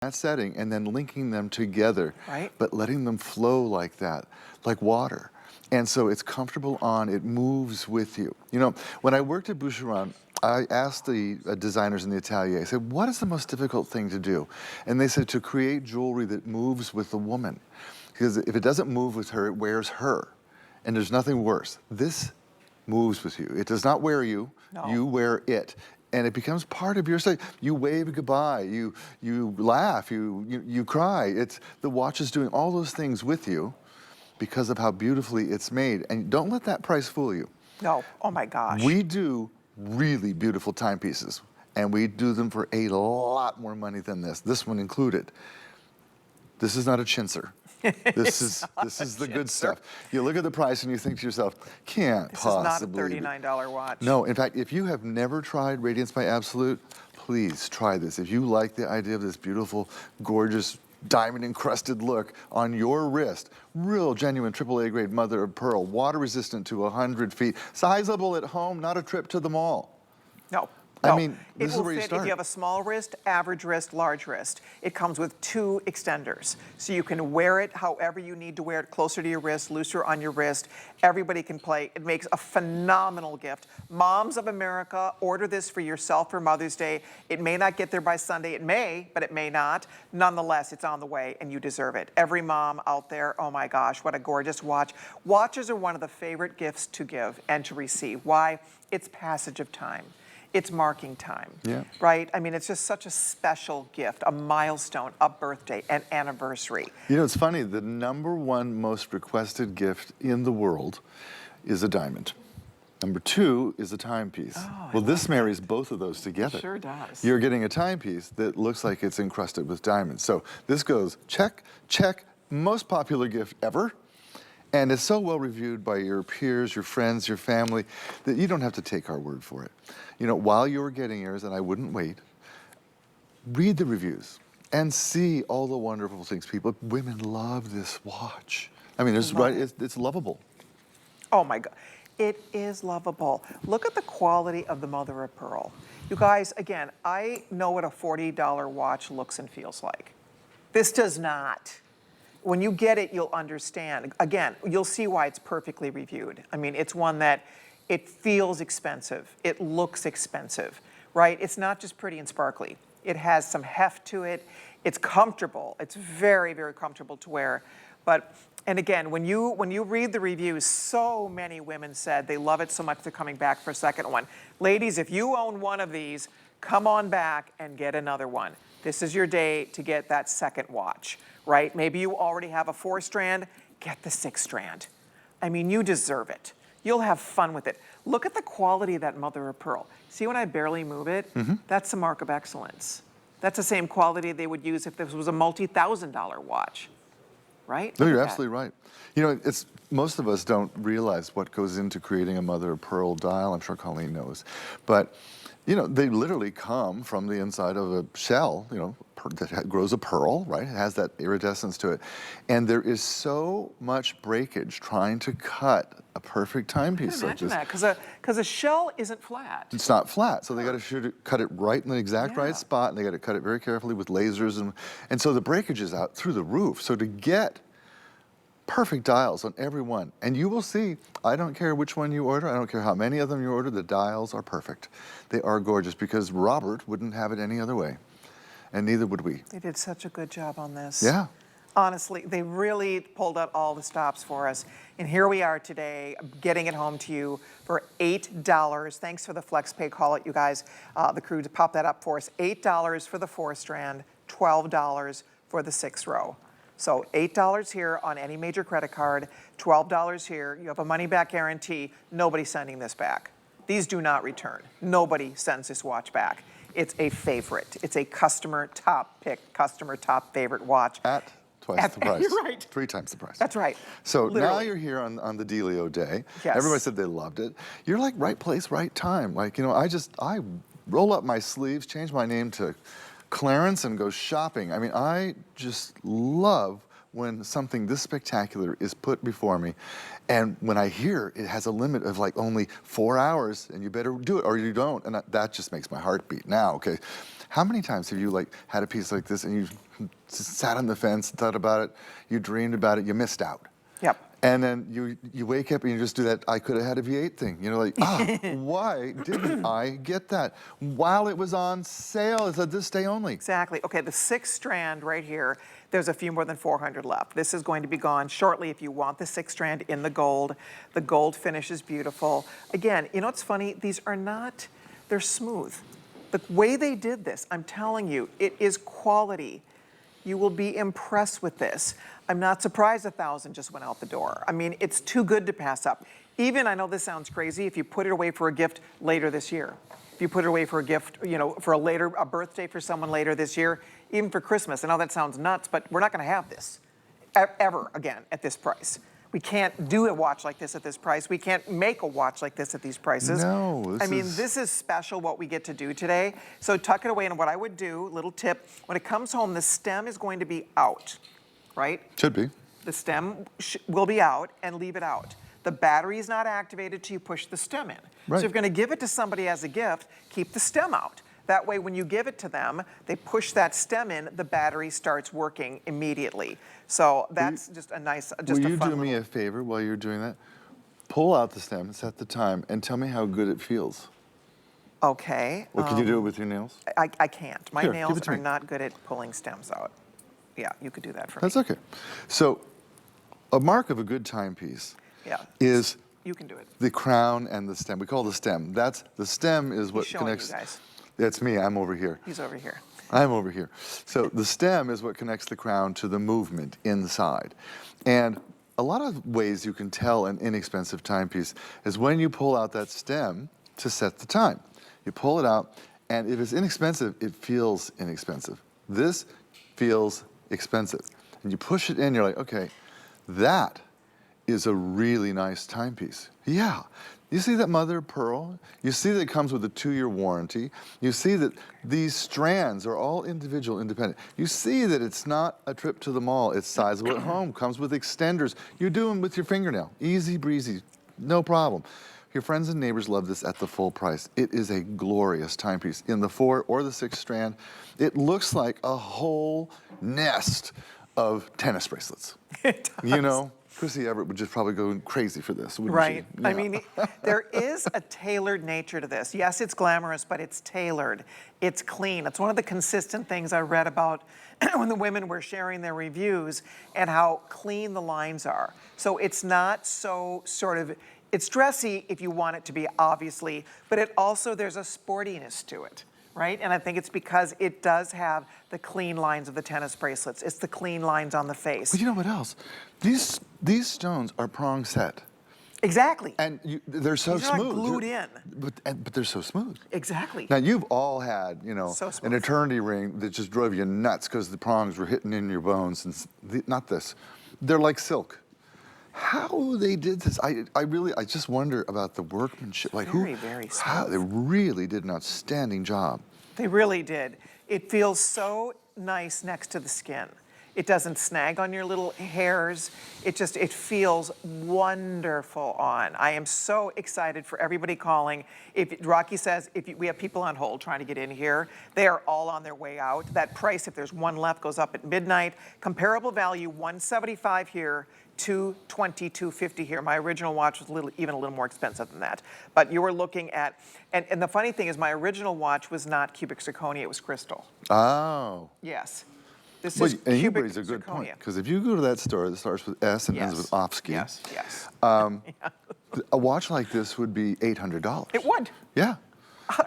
that setting and then linking them together, Right. but letting them flow like that, like water. And so it's comfortable on, it moves with you. You know, when I worked at Boucheron, I asked the designers in the atelier, I said, what is the most difficult thing to do? And they said, to create jewelry that moves with the woman. Because if it doesn't move with her, it wears her. And there's nothing worse. This moves with you. It does not wear you, No. you wear it. And it becomes part of your style. You wave goodbye, you laugh, you cry. It's, the watch is doing all those things with you because of how beautifully it's made. And don't let that price fool you. No, oh my gosh. We do really beautiful timepieces, and we do them for a lot more money than this one included. This is not a chintzer. This is the good stuff. You look at the price and you think to yourself, can't possibly. This is not a $39 watch. No, in fact, if you have never tried Radiance by Absolute, please try this. If you like the idea of this beautiful, gorgeous, diamond encrusted look on your wrist, real genuine AAA grade mother of pearl, water resistant to 100 feet, sizable at home, not a trip to the mall. No. I mean, this is where you It will fit start. if you have a small wrist, average wrist, large wrist. It comes with 2 extenders. So you can wear it however you need to wear it, closer to your wrist, looser on your wrist. Everybody can play. It makes a phenomenal gift. Moms of America, order this for yourself for Mother's Day. It may not get there by Sunday. It may, but it may not. Nonetheless, it's on the way and you deserve it. Every mom out there, oh my gosh, what a gorgeous watch. Watches are one of the favorite gifts to give and to receive. Why? It's passage of time. It's marking time, right? I mean, it's just such a special gift, a milestone, a birthday, an anniversary. You know, it's funny, the #1 most requested gift in the world is a diamond. #2 is a timepiece. Oh, well, this marries both of those together. It sure does. You're getting a timepiece that looks like it's encrusted with diamonds. So this goes check, check, most popular gift ever. And it's so well reviewed by your peers, your friends, your family, that you don't have to take our word for it. You know, while you're getting yours, and I wouldn't wait, read the reviews and see all the wonderful things. Women love this watch. I mean, it's lovable. Oh my God, it is lovable. Look at the quality of the mother of pearl. You guys, again, I know what a $40 watch looks and feels like. This does not. When you get it, you'll understand. Again, you'll see why it's perfectly reviewed. I mean, it's one that it feels expensive. It looks expensive, right? It's not just pretty and sparkly. It has some heft to it. It's comfortable. It's very, very comfortable to wear. But, and again, when you read the reviews, so many women said they love it so much they're coming back for a second one. Ladies, if you own one of these, come on back and get another one. This is your day to get that second watch, right? Maybe you already have a 4-strand, get the 6-strand. I mean, you deserve it. You'll have fun with it. Look at the quality of that mother of pearl. See when I barely move it? That's the mark of excellence. That's the same quality they would use if this was a multi-$1,000 watch, right? No, you're absolutely right. You know, most of us don't realize what goes into creating a mother of pearl dial. I'm sure Colleen knows. But you know, they literally come from the inside of a shell, you know, that grows a pearl, right? It has that iridescence to it. And there is so much breakage trying to cut a perfect timepiece like this. Imagine that, because a shell isn't flat. It's not flat, so they got to cut it right in the exact right spot, and they got to cut it very carefully with lasers, and so the breakage is out through the roof. So to get perfect dials on every one, and you will see, I don't care which one you order, I don't care how many of them you order, the dials are perfect. They are gorgeous, because Robert wouldn't have it any other way, and neither would we. They did such a good job on this. Yeah. Honestly, they really pulled out all the stops for us. And here we are today, getting it home to you for $8. Thanks for the FlexPay call it, you guys. The crew to pop that up for us. $8 for the 4-strand, $12 for the 6-row. So $8 here on any major credit card, $12 here. You have a money-back guarantee. Nobody's sending this back. These do not return. Nobody sends this watch back. It's a favorite. It's a customer top pick, customer top favorite watch. At twice the price. You're right. 3 times the price. That's right. So Literally. now you're here on the Delio day. Yes. Everybody said they loved it. You're like right place, right time. Like, you know, I roll up my sleeves, change my name to Clarence and go shopping. I mean, I just love when something this spectacular is put before me. And when I hear it has a limit of like only 4 hours and you better do it or you don't, and that just makes my heart beat now, okay? How many times have you like had a piece like this and you sat on the fence, thought about it, you dreamed about it, you missed out? Yep. And then you wake up and you just do that, I could have had a V8 thing. You know, like, why didn't I get that? While it was on sale, it said this day only. Exactly. Okay, the 6-strand right here, there's a few more than 400 left. This is going to be gone shortly if you want the 6-strand in the gold. The gold finish is beautiful. Again, you know what's funny? These are not, they're smooth. The way they did this, I'm telling you, it is quality. You will be impressed with this. I'm not surprised 1,000 just went out the door. I mean, it's too good to pass up. Even, I know this sounds crazy, if you put it away for a gift later this year, if you put it away for a gift, you know, for a birthday for someone later this year, even for Christmas. I know that sounds nuts, but we're not gonna have this ever again at this price. We can't do a watch like this at this price. We can't make a watch like this at these prices. No, this is special what we get to do today. So tuck it away, and what I would do, little tip, when it comes home, the stem is going to be out, right? Should be. The stem will be out, and leave it out. The battery is not activated till you push the stem in. Right. So if you're gonna give it to somebody as a gift, keep the stem out. That way, when you give it to them, they push that stem in, the battery starts working immediately. So that's just a nice, just a fun Will you do me little- a favor while you're doing that? Pull out the stem, set the time, and tell me how good it feels. Okay. Well, can you do it with your nails? I can't. My Here, give nails it to are me. not good at pulling stems out. Yeah, you could do that for me. That's okay. So, a mark of a good timepiece Yeah. is You can do it. the crown and the stem. We call the stem. The stem is what He's showing you connects. guys. That's me. I'm over here. He's over here. I'm over here. So the stem is what connects the crown to the movement inside. And a lot of ways you can tell an inexpensive timepiece is when you pull out that stem to set the time. You pull it out, and if it's inexpensive, it feels inexpensive. This feels expensive. And you push it in, you're like, okay, that is a really nice timepiece. Yeah. You see that mother of pearl? You see that it comes with a 2-year warranty. You see that these strands are all individual, independent. You see that it's not a trip to the mall. It's sizable at home, comes with extenders. You do them with your fingernail. Easy breezy, no problem. Your friends and neighbors love this at the full price. It is a glorious timepiece. In the 4 or the 6 strand, it looks like a whole nest of tennis bracelets. It does. You know? Chrissy Everett would just probably go crazy for this, wouldn't Right. she? I Yeah. mean, there is a tailored nature to this. Yes, it's glamorous, but it's tailored. It's clean. It's one of the consistent things I read about when the women were sharing their reviews and how clean the lines are. So it's not so sort of, it's dressy if you want it to be, obviously, but it also, there's a sportiness to it. Right? And I think it's because it does have the clean lines of the tennis bracelets. It's the clean lines on the face. But you know what else? These stones are prong set. Exactly. And they're so These are not smooth. glued in. But they're so smooth. Exactly. Now, you've all had, you know, So an smooth. eternity ring that just drove you nuts because the prongs were hitting in your bones. And not this. They're like silk. How they did this, I just wonder about the workmanship. Like Very, very how smooth. they really did an outstanding job. They really did. It feels so nice next to the skin. It doesn't snag on your little hairs. It feels wonderful on. I am so excited for everybody calling. Rocky says, we have people on hold trying to get in here. They are all on their way out. That price, if there's one left, goes up at midnight. Comparable value, $175 here, $220, $250 here. My original watch was even a little more expensive than that. But you were looking at, and the funny thing is my original watch was not cubic zirconia, it was crystal. Oh. Yes. This Well, is and you cubic raise a good point, zirconia. because if you go to that store that starts with S and ends with Ofsky, Yes, yes. a watch like this would be $800. It would. Yeah.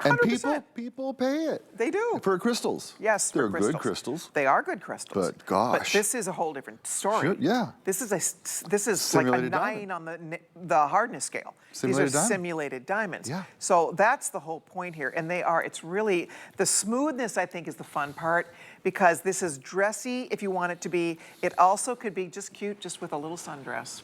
And 100%. people pay it. They do. For crystals. Yes, They're for good crystals. They are good crystals. But gosh. But this is a whole different story. Yeah. This is like a Simulated 9 on the hardness scale. Simulated These are diamond. simulated diamonds. Yeah. So that's the whole point here. And it's really, the smoothness I think is the fun part, because this is dressy if you want it to be. It also could be just cute, just with a little sundress.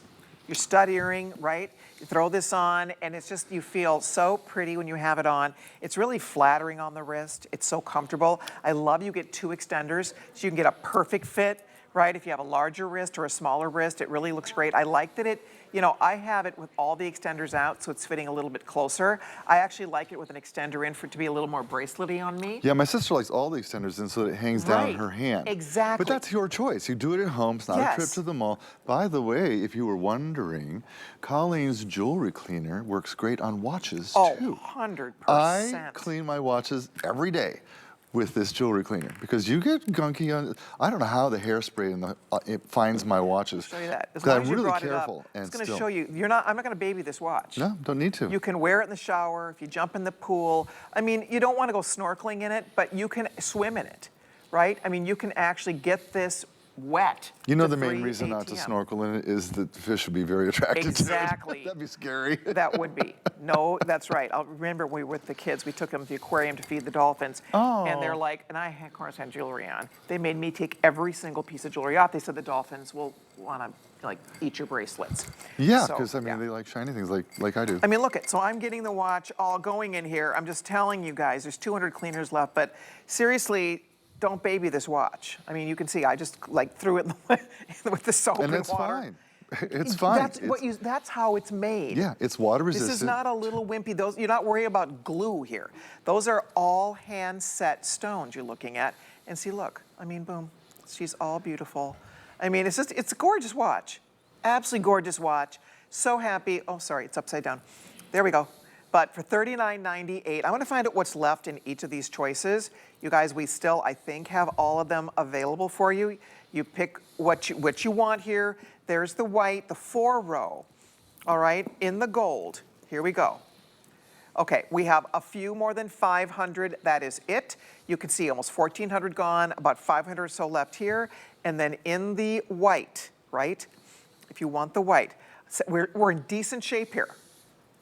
Your stud earring, right? You throw this on, and it's just, you feel so pretty when you have it on. It's really flattering on the wrist. It's so comfortable. I love you get 2 extenders, so you can get a perfect fit right? If you have a larger wrist or a smaller wrist, it really looks great. I like that it, you know, I have it with all the extenders out, so it's fitting a little bit closer. I actually like it with an extender in for it to be a little more bracelet-y on me. Yeah, my sister likes all the extenders in so that it hangs down Right, her hand. exactly. But that's your choice. You do it at home. It's not a trip Yes. to the mall. By the way, if you were wondering, Colleen's jewelry cleaner works great on watches too. 100%. I clean my watches every day with this jewelry cleaner because you get gunky on. I don't know how the hairspray in the it finds my watches. Show you that. As 'Cause long I'm as you really brought it careful up, and it's going to still. show you. You're not. I'm not going to baby this watch. No, don't need to. You can wear it in the shower if you jump in the pool. I mean, you don't want to go snorkeling in it, but you can swim in it, right? I mean, you can actually get this wet. You know to the main 3 reason not to ATM. snorkel in it is that the fish would be very attracted Exactly. to it. That'd be scary. That would be. No, that's right. I'll remember when we were with the kids, we took them to the aquarium to feed the dolphins. And they're Oh. like, and I, of course, had jewelry on. They made me take every single piece of jewelry off. They said the dolphins will want to, like, eat your bracelets. Yeah, So, because I mean yeah. they like shiny things like I do. I mean, look it. So I'm getting the watch all going in here. I'm just telling you guys, there's 200 cleaners left. But seriously, don't baby this watch. I mean, you can see I just like threw it in the, with the soap And and that's water. fine. It's fine. That's what you. That's how it's made. Yeah, it's water resistant. This is not a little wimpy. Those you're not worried about glue here. Those are all hand set stones you're looking at. And see, look. I mean, boom. She's all beautiful. I mean, it's a gorgeous watch. Absolutely gorgeous watch. So happy. Oh, sorry, it's upside down. There we go. But for $39.98, I want to find out what's left in each of these choices. You guys, we still, I think, have all of them available for you. You pick what you want here. There's the white, the 4-row, all right, in the gold. Here we go. Okay, we have a few more than 500. That is it. You can see almost 1,400 gone, about 500 or so left here. And then in the white, right, if you want the white, so we're in decent shape here.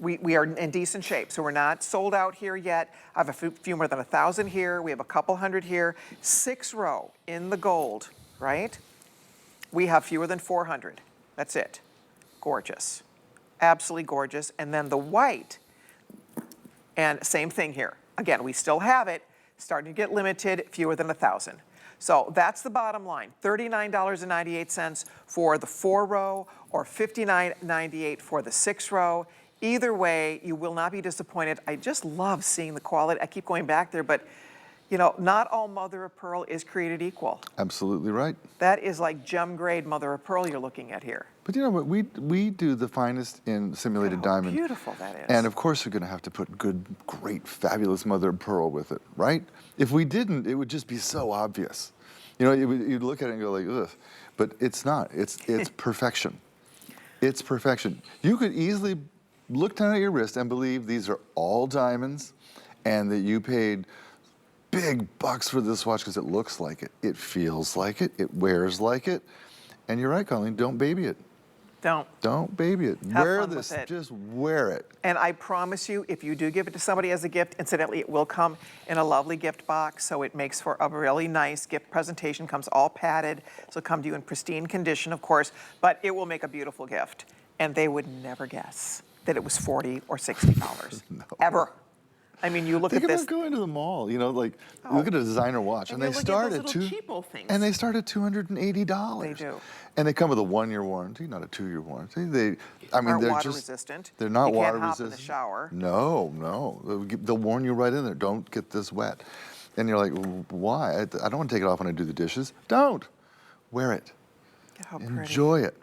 We are in decent shape, so we're not sold out here yet. I have a few more than 1,000 here. We have a couple hundred here. 6-row in the gold, right? We have fewer than 400. That's it. Gorgeous. Absolutely gorgeous. And then the white, and same thing here. Again, we still have it. Starting to get limited, fewer than 1,000. So that's the bottom line. $39.98 for the 4-row or $59.98 for the 6-row. Either way, you will not be disappointed. I just love seeing the quality. I keep going back there, but you know, not all mother of pearl is created equal. Absolutely right. That is like gem grade mother of pearl you're looking at here. But you know what? We do the finest in simulated How diamond. beautiful that is. And of course, you're going to have to put good, great, fabulous mother of pearl with it, right? If we didn't, it would just be so obvious. You know, you'd look at it and go like, ugh. But it's not. It's perfection. It's perfection. You could easily look down at your wrist and believe these are all diamonds and that you paid big bucks for this watch because it looks like it. It feels like it. It wears like it. And you're right, Colleen, don't baby it. Don't baby it. Have Wear fun this. with it. Just wear it. And I promise you, if you do give it to somebody as a gift, incidentally, it will come in a lovely gift box, so it makes for a really nice gift presentation. Comes all padded, so it'll come to you in pristine condition, of course, but it will make a beautiful gift. And they would never guess that it was $40 or $60, No. ever. I mean, you look Think at this. about going to the mall. You know, like look at a designer watch, and you're they looking at start those at little cheapo things. and they start at $280. They do. And they come with a 1-year warranty, not a 2-year warranty. I mean, Aren't they're water just resistant. They're not You can't water hop resistant. in the shower. No. They'll warn you right in there. Don't get this wet. And you're like, why? I don't want to take it off when I do the dishes. Don't. Wear it. How pretty. Enjoy it.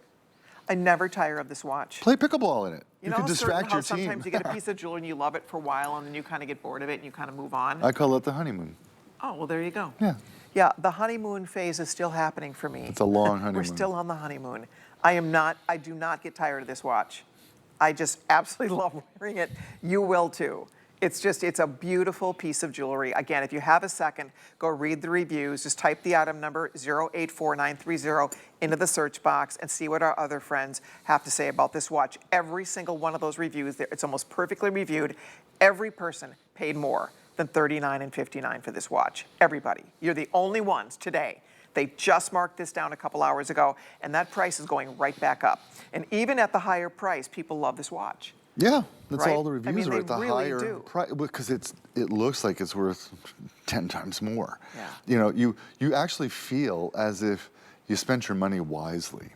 I never tire of this watch. Play pickleball in it. You can know, distract how your team. sometimes you get a piece of jewelry and you love it for a while, and then you kind of get bored of it and you kind of move on. I call it the honeymoon. Oh, well, there you go. Yeah. Yeah, the honeymoon phase is still happening for me. It's a long honeymoon. We're still on the honeymoon. I do not get tired of this watch. I just absolutely love wearing it. You will too. It's a beautiful piece of jewelry. Again, if you have a second, go read the reviews. Just type the item number 084930 into the search box and see what our other friends have to say about this watch. Every single one of those reviews, it's almost perfectly reviewed. Every person paid more than $39 and $59 for this watch. Everybody. You're the only ones today. They just marked this down a couple hours ago, and that price is going right back up. And even at the higher price, people love this watch. Yeah, that's Right? all the I reviews mean, are they at the really higher do. price because it looks like it's worth 10 times more. Yeah. You know, you actually feel as if you spent your money wisely.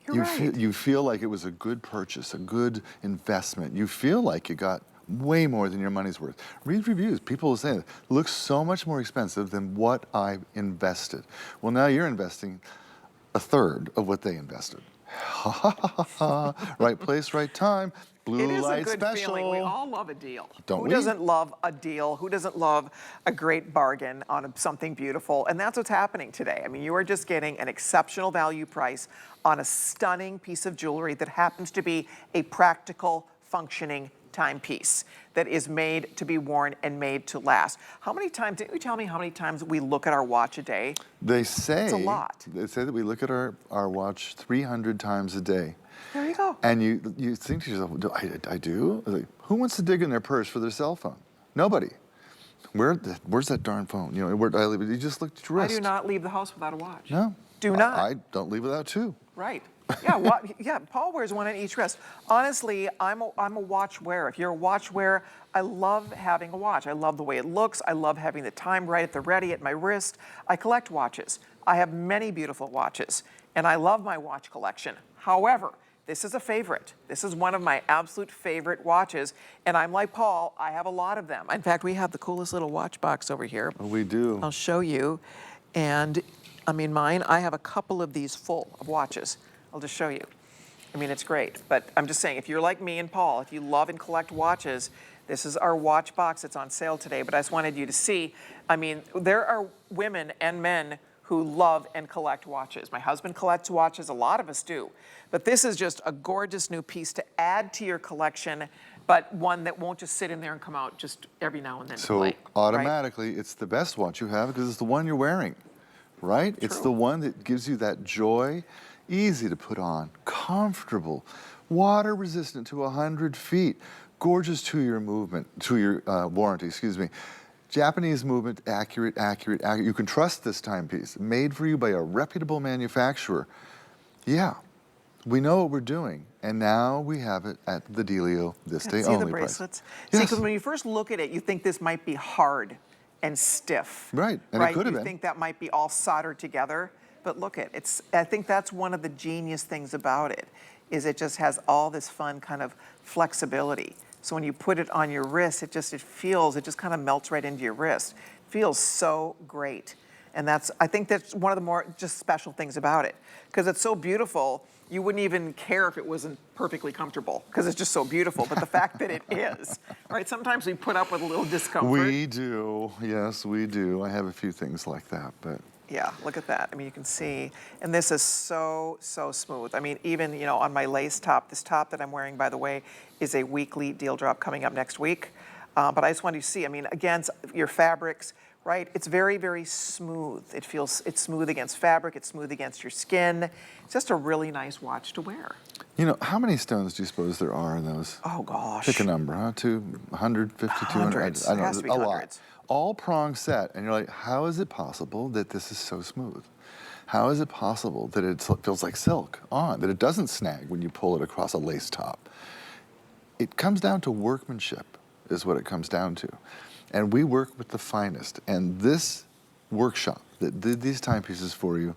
You're right. You feel like it was a good purchase, a good investment. You feel like you got way more than your money's worth. Read reviews. People are saying it looks so much more expensive than what I invested. Well, now you're investing a third of what they invested. Ha ha ha ha. Right place, right time. Blue It is light a good special. feeling. We all love a deal. Don't Who we? doesn't love a deal? Who doesn't love a great bargain on something beautiful? And that's what's happening today. I mean, you are just getting an exceptional value price on a stunning piece of jewelry that happens to be a practical, functioning timepiece that is made to be worn and made to last. How many times, didn't you tell me how many times we look at our watch a day? They say, It's a lot. They say that we look at our watch 300 times a day. There you go. And you think to yourself, I do? Like, who wants to dig in their purse for their cell phone? Nobody. Where's that darn phone? You know, where I leave it? You just looked at your I wrist. do not leave the house without a watch. No. Do not. I don't leave without two. Right. Yeah, yeah, Paul wears one on each wrist. Honestly, I'm a watch wearer. If you're a watch wearer, I love having a watch. I love the way it looks. I love having the time right at the ready at my wrist. I collect watches. I have many beautiful watches, and I love my watch collection. However, this is a favorite. This is one of my absolute favorite watches, and I'm like Paul, I have a lot of them. In fact, we have the coolest little watch box over here. We do. I'll show you. And I mean, mine, I have a couple of these full of watches. I'll just show you. I mean, it's great. But I'm just saying, if you're like me and Paul, if you love and collect watches, this is our watch box. It's on sale today. But I just wanted you to see, I mean, there are women and men who love and collect watches. My husband collects watches. A lot of us do. But this is just a gorgeous new piece to add to your collection, but one that won't just sit in there and come out just every now and then to So play. automatically, it's the best watch you have because it's the one you're wearing, right? It's True. the one that gives you that joy, easy to put on, comfortable, water resistant to 100 feet, gorgeous 2-year movement, 2-year warranty, excuse me. Japanese movement, accurate. You can trust this timepiece, made for you by a reputable manufacturer. Yeah, we know what we're doing, and now we have it at the Delio this day See only the price. bracelets? Yes. See, because when you first look at it, you think this might be hard and stiff. Right, and it could have You been. think that might be all soldered together, but look at it. I think that's one of the genius things about it, is it just has all this fun kind of flexibility. So when you put it on your wrist, it just kind of melts right into your wrist. It feels so great. And I think that's one of the more just special things about it, because it's so beautiful. You wouldn't even care if it wasn't perfectly comfortable, because it's just so beautiful. But the fact that it is, right? Sometimes we put up with a little discomfort. We do, yes, we do. I have a few things like that, but. Yeah, look at that. I mean, you can see, and this is so smooth. I mean, even, you know, on my lace top, this top that I'm wearing, by the way, is a weekly deal drop coming up next week. But I just wanted you to see, I mean, again, your fabrics, right? It's very smooth. It's smooth against fabric. It's smooth against your skin. It's just a really nice watch to wear. You know, how many stones do you suppose there are in those? Oh, gosh. Pick a number, huh? 150, 200? Hundreds. I don't It know, has to be a hundreds. lot. All prong set, and you're like, how is it possible that this is so smooth? How is it possible that it feels like silk on, that it doesn't snag when you pull it across a lace top? It comes down to workmanship, is what it comes down to. And we work with the finest. And this workshop that did these timepieces for you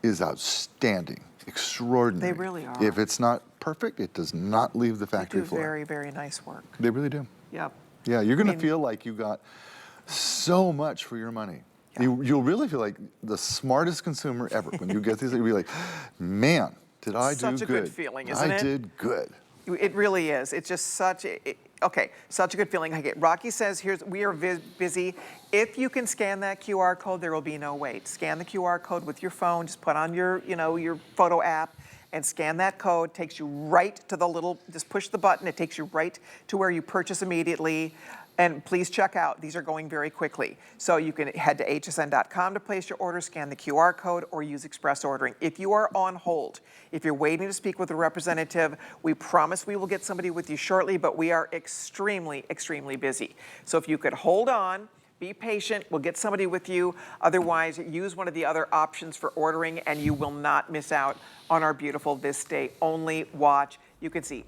is outstanding, extraordinary. They really are. If it's not perfect, it does not leave the They factory do floor. very nice work. They really do. Yep. Yeah, you're going to mean- feel like you got so much for your money. Yeah. You'll really feel like the smartest consumer ever. When you get these, you'll be like, man, did I do good? Such a good feeling, isn't I it? did good. It really is. It's just such a good feeling. Okay, Rocky says, we are busy. If you can scan that QR code, there will be no wait. Scan the QR code with your phone. Just put on your photo app and scan that code. Takes you right to just push the button. It takes you right to where you purchase immediately. And please check out. These are going very quickly. So you can head to hsn.com to place your order, scan the QR code, or use express ordering. If you are on hold, if you're waiting to speak with a representative, we promise we will get somebody with you shortly, but we are extremely busy. So if you could hold on, be patient, we'll get somebody with you. Otherwise, use one of the other options for ordering, and you will not miss out on our beautiful This Day Only watch. You can see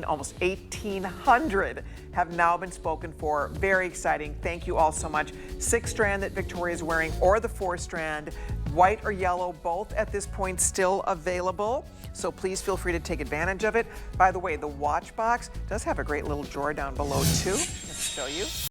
almost 1,800 have now been spoken for. Very exciting. Thank you all so much. 6-strand that Victoria is wearing, or the 4-strand. White or yellow, both at this point still available. So please feel free to take advantage of it. By the way, the watch box does have a great little drawer down below too. Let's show you.